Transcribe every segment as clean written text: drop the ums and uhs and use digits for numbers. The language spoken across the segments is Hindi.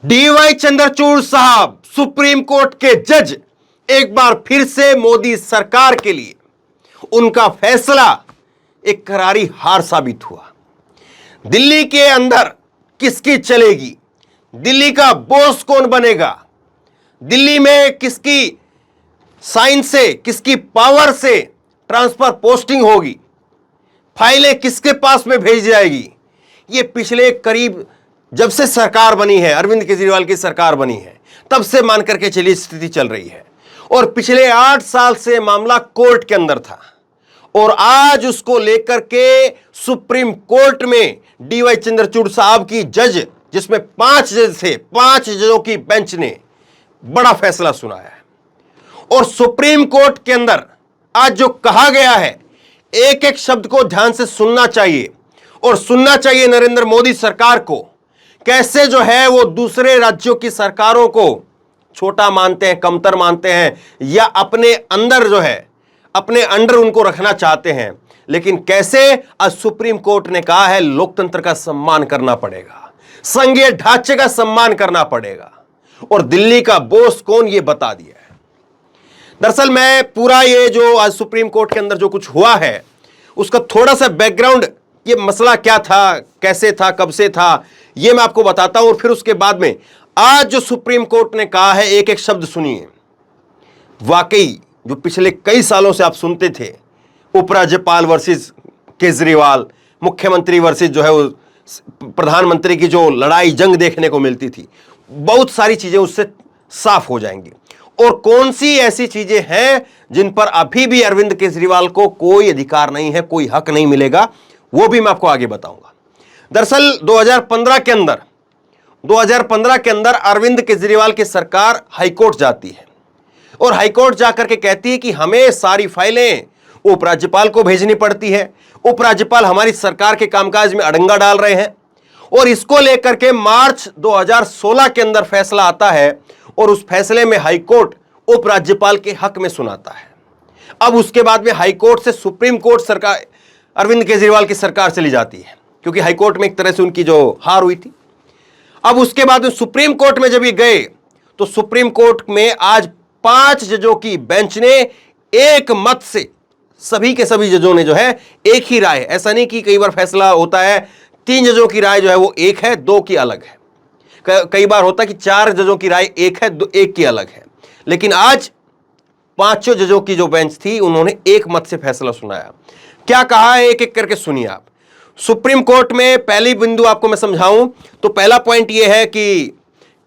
डीवाई चंद्रचूड़ साहब सुप्रीम कोर्ट के जज एक बार फिर से मोदी सरकार के लिए उनका फैसला एक करारी हार साबित हुआ। दिल्ली के अंदर किसकी चलेगी, दिल्ली का बॉस कौन बनेगा, दिल्ली में किसकी साइन से किसकी पावर से ट्रांसफर पोस्टिंग होगी, फाइलें किसके पास में भेज जाएगी, ये पिछले करीब जब से सरकार बनी है, अरविंद केजरीवाल की सरकार बनी है, तब से मान करके चली स्थिति चल रही है। और पिछले 8 साल से मामला कोर्ट के अंदर था और आज उसको लेकर के सुप्रीम कोर्ट में डीवाई चंद्रचूड़ साहब की जज, जिसमें 5 जज थे, 5 जजों की बेंच ने बड़ा फैसला सुनाया है। और सुप्रीम कोर्ट के अंदर आज जो कहा गया है, एक एक शब्द को ध्यान से सुनना चाहिए और सुनना चाहिए नरेंद्र मोदी सरकार को। कैसे जो है वो दूसरे राज्यों की सरकारों को छोटा मानते हैं, कमतर मानते हैं, या अपने अंदर जो है अपने अंडर उनको रखना चाहते हैं। लेकिन कैसे आज सुप्रीम कोर्ट ने कहा है लोकतंत्र का सम्मान करना पड़ेगा, संघीय ढांचे का सम्मान करना पड़ेगा और दिल्ली का बॉस कौन ये बता दिया है। दरअसल मैं पूरा ये जो आज सुप्रीम कोर्ट के अंदर जो कुछ हुआ है उसका थोड़ा सा बैकग्राउंड, ये मसला क्या था, कैसे था, कब से था, ये मैं आपको बताता हूं और फिर उसके बाद में आज जो सुप्रीम कोर्ट ने कहा है एक एक शब्द सुनिए। वाकई जो पिछले कई सालों से आप सुनते थे, उपराज्यपाल वर्सेस केजरीवाल, मुख्यमंत्री वर्सेस जो है वो प्रधानमंत्री की जो लड़ाई जंग देखने को मिलती थी, बहुत सारी चीजें उससे साफ हो जाएंगी। और कौन सी ऐसी चीजें हैं जिन पर अभी भी अरविंद केजरीवाल को कोई अधिकार नहीं है, कोई हक नहीं मिलेगा, वो भी मैं आपको आगे बताऊंगा। दरअसल 2015 के अंदर अरविंद केजरीवाल की सरकार हाईकोर्ट जाती है और हाईकोर्ट जाकर के कहती है कि हमें सारी फाइलें उपराज्यपाल को भेजनी पड़ती है, उपराज्यपाल हमारी सरकार के कामकाज में अड़ंगा डाल रहे हैं। और इसको लेकर के मार्च 2016 के अंदर फैसला आता है और उस फैसले में हाईकोर्ट उपराज्यपाल के हक में सुनाता है। अब उसके बाद में हाईकोर्ट से सुप्रीम कोर्ट सरकार अरविंद केजरीवाल की सरकार चली जाती है, क्योंकि हाईकोर्ट में एक तरह से उनकी जो हार हुई थी। अब उसके बाद में सुप्रीम कोर्ट में जब ये गए तो सुप्रीम कोर्ट में आज 5 जजों की बेंच ने एक मत से, सभी के सभी जजों ने जो है एक ही राय, ऐसा नहीं कि कई बार फैसला होता है 3 जजों की राय जो है वो एक है, 2 की अलग है, कई बार होता है कि 4 जजों की राय एक है, 1 की अलग है, लेकिन आज 5 जजों की जो बेंच थी उन्होंने एक मत से फैसला सुनाया। क्या कहा है एक एक करके सुनिए आप। सुप्रीम कोर्ट में पहली बिंदु आपको मैं समझाऊं तो पहला पॉइंट यह है कि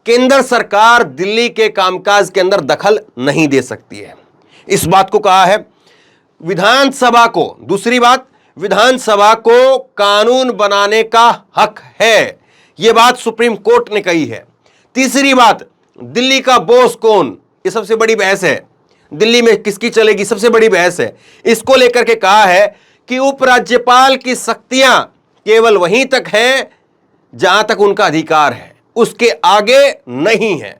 केंद्र सरकार दिल्ली के कामकाज के अंदर दखल नहीं दे सकती है, इस बात को कहा है। विधानसभा को, दूसरी बात, विधानसभा को कानून बनाने का हक है, यह बात सुप्रीम कोर्ट ने कही है। तीसरी बात, दिल्ली का बॉस कौन, यह सबसे बड़ी बहस है, दिल्ली में किसकी चलेगी सबसे बड़ी बहस है। इसको लेकर के कहा है कि उपराज्यपाल की शक्तियां केवल वहीं तक है जहां तक उनका अधिकार है, उसके आगे नहीं है।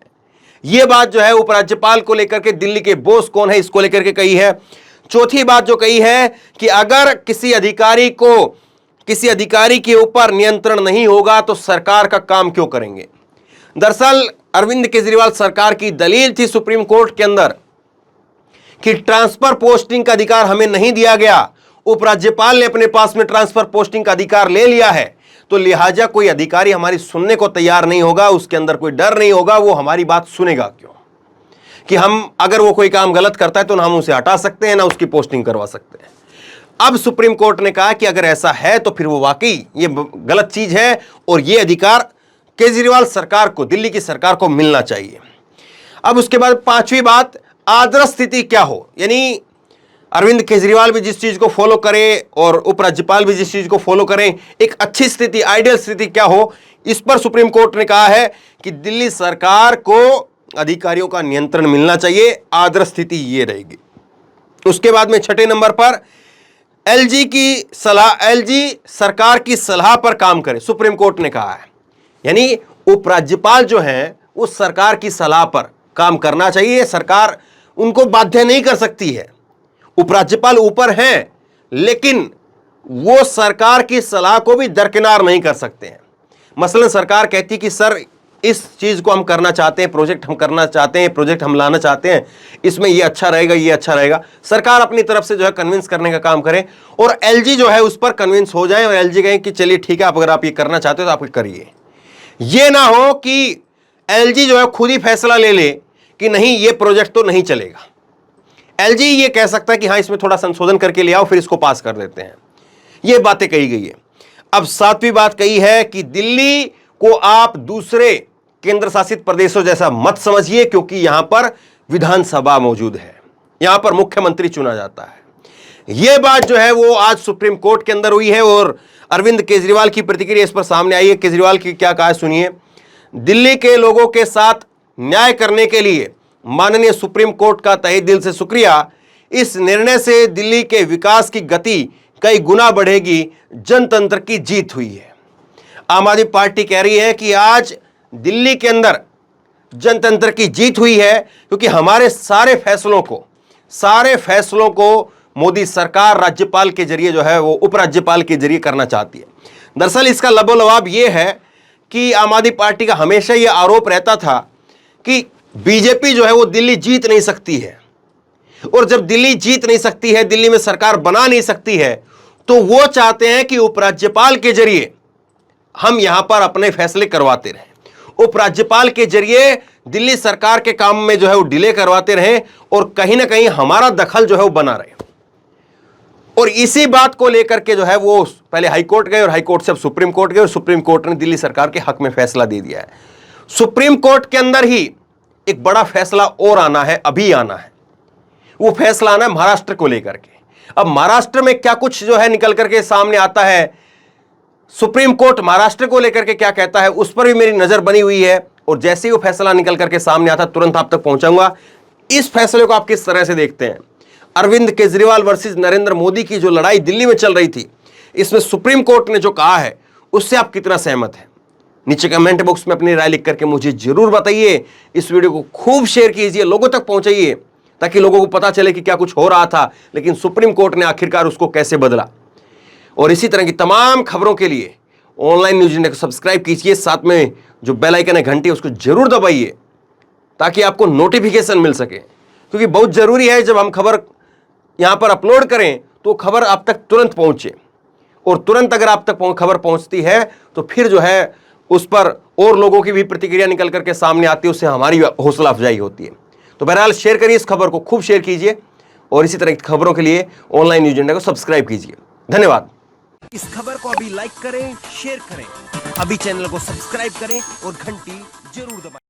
यह बात जो है उपराज्यपाल को लेकर के, दिल्ली के बॉस कौन है इसको लेकर के कही है। चौथी बात जो कही है कि अगर किसी अधिकारी के ऊपर नियंत्रण नहीं होगा तो सरकार का काम क्यों करेंगे। दरअसल अरविंद केजरीवाल सरकार की दलील थी सुप्रीम कोर्ट के अंदर कि ट्रांसफर पोस्टिंग का अधिकार हमें नहीं दिया गया, उपराज्यपाल ने अपने पास में ट्रांसफर पोस्टिंग का अधिकार ले लिया है, तो लिहाजा कोई अधिकारी हमारी सुनने को तैयार नहीं होगा, उसके अंदर कोई डर नहीं होगा, वो हमारी बात सुनेगा क्यों, कि हम अगर वो कोई काम गलत करता है तो ना हम उसे हटा सकते हैं ना उसकी पोस्टिंग करवा सकते हैं। अब सुप्रीम कोर्ट ने कहा कि अगर ऐसा है तो फिर वो वाकई ये गलत चीज है और ये अधिकार केजरीवाल सरकार को, दिल्ली की सरकार को मिलना चाहिए। अब उसके बाद 5वीं बात, आदर्श स्थिति क्या हो, यानी अरविंद केजरीवाल भी जिस चीज को फॉलो करे और उपराज्यपाल भी जिस चीज को फॉलो करें, एक अच्छी स्थिति, आइडियल स्थिति क्या हो, इस पर सुप्रीम कोर्ट ने कहा है कि दिल्ली सरकार को अधिकारियों का नियंत्रण मिलना चाहिए, आदर्श स्थिति ये रहेगी। उसके बाद में 6ठे नंबर पर एलजी सरकार की सलाह पर काम करे, सुप्रीम कोर्ट ने कहा है, यानी उपराज्यपाल जो है उस सरकार की सलाह पर काम करना चाहिए, सरकार उनको बाध्य नहीं कर सकती है। उपराज्यपाल ऊपर हैं लेकिन वो सरकार की सलाह को भी दरकिनार नहीं कर सकते हैं। मसलन सरकार कहती कि सर इस चीज को हम करना चाहते हैं, प्रोजेक्ट हम करना चाहते हैं, प्रोजेक्ट हम लाना चाहते हैं, इसमें ये अच्छा रहेगा, ये अच्छा रहेगा, सरकार अपनी तरफ से जो है कन्विंस करने का काम करे और एलजी जो है उस पर कन्विंस हो जाए और एलजी कहे कि चलिए ठीक है, अगर आप ये करना चाहते हो तो आप करिए। ये ना हो कि एलजी जो है खुद ही फैसला ले ले कि नहीं ये प्रोजेक्ट तो नहीं चलेगा। एलजी ये कह सकता है कि हाँ इसमें थोड़ा संशोधन करके ले आओ, फिर इसको पास कर देते हैं। ये बातें कही गई है। अब सातवीं बात कही है कि दिल्ली को आप दूसरे केंद्र शासित प्रदेशों जैसा मत समझिए, क्योंकि यहां पर विधानसभा मौजूद है, यहां पर मुख्यमंत्री चुना जाता है। यह बात जो है वो आज सुप्रीम कोर्ट के अंदर हुई है और अरविंद केजरीवाल की प्रतिक्रिया इस पर सामने आई है। केजरीवाल की क्या कहा है सुनिए। दिल्ली के लोगों के साथ न्याय करने के लिए माननीय सुप्रीम कोर्ट का तहे दिल से शुक्रिया। इस निर्णय से दिल्ली के विकास की गति कई गुना बढ़ेगी, जनतंत्र की जीत हुई है। आम आदमी पार्टी कह रही है कि आज दिल्ली के अंदर जनतंत्र की जीत हुई है, क्योंकि हमारे सारे फैसलों को मोदी सरकार राज्यपाल के जरिए जो है वो उपराज्यपाल के जरिए करना चाहती है। दरअसल इसका लबोलबाब ये है कि आम आदमी पार्टी का हमेशा ये आरोप रहता था कि बीजेपी जो है वो दिल्ली जीत नहीं सकती है, और जब दिल्ली जीत नहीं सकती है, दिल्ली में सरकार बना नहीं सकती है, तो वो चाहते हैं कि उपराज्यपाल के जरिए हम यहां पर अपने फैसले करवाते रहें, उपराज्यपाल के जरिए दिल्ली सरकार के काम में जो है वो डिले करवाते रहें और कहीं ना कहीं हमारा दखल जो है वो बना रहे। और इसी बात को लेकर के जो है वो पहले हाईकोर्ट गए और हाईकोर्ट से अब सुप्रीम कोर्ट गए और सुप्रीम कोर्ट ने दिल्ली सरकार के हक में फैसला दे दिया है। सुप्रीम कोर्ट के अंदर ही एक बड़ा फैसला और आना है, अभी आना है। वो फैसला आना है महाराष्ट्र को लेकर के। अब महाराष्ट्र में क्या कुछ जो है निकल करके सामने आता है, सुप्रीम कोर्ट महाराष्ट्र को लेकर के क्या कहता है, उस पर भी मेरी नजर बनी हुई है और जैसे ही वो फैसला निकल करके सामने आता तुरंत आप तक पहुंचाऊंगा। इस फैसले को आप किस तरह से देखते हैं? अरविंद केजरीवाल वर्सेस नरेंद्र मोदी की जो लड़ाई दिल्ली में चल रही थी, इसमें सुप्रीम कोर्ट ने जो कहा है उससे आप कितना सहमत हैं? नीचे कमेंट बॉक्स में अपनी राय लिख करके मुझे जरूर बताइए। इस वीडियो को खूब शेयर कीजिए, लोगों तक पहुंचाइए, ताकि लोगों को पता चले कि क्या कुछ हो रहा था, लेकिन सुप्रीम कोर्ट ने आखिरकार उसको कैसे बदला। और इसी तरह की तमाम खबरों के लिए ऑनलाइन न्यूज़ इंडिया को सब्सक्राइब कीजिए, साथ में जो बेल आइकन है घंटी उसको जरूर दबाइए, ताकि आपको नोटिफिकेशन मिल सके। क्योंकि बहुत जरूरी है जब हम खबर यहां पर अपलोड करें तो खबर आप तक तुरंत पहुंचे, और तुरंत अगर आप तक खबर पहुंचती है तो फिर जो है उस पर और लोगों की भी प्रतिक्रिया निकल करके सामने आती है, उससे हमारी हौसला अफजाई होती है। तो बहरहाल शेयर करिए, इस खबर को खूब शेयर कीजिए और इसी तरह की खबरों के लिए ऑनलाइन न्यूज़ इंडिया को सब्सक्राइब कीजिए। धन्यवाद। इस खबर को अभी लाइक करें, शेयर करें, अभी चैनल को सब्सक्राइब करें और घंटी जरूर दबाएं।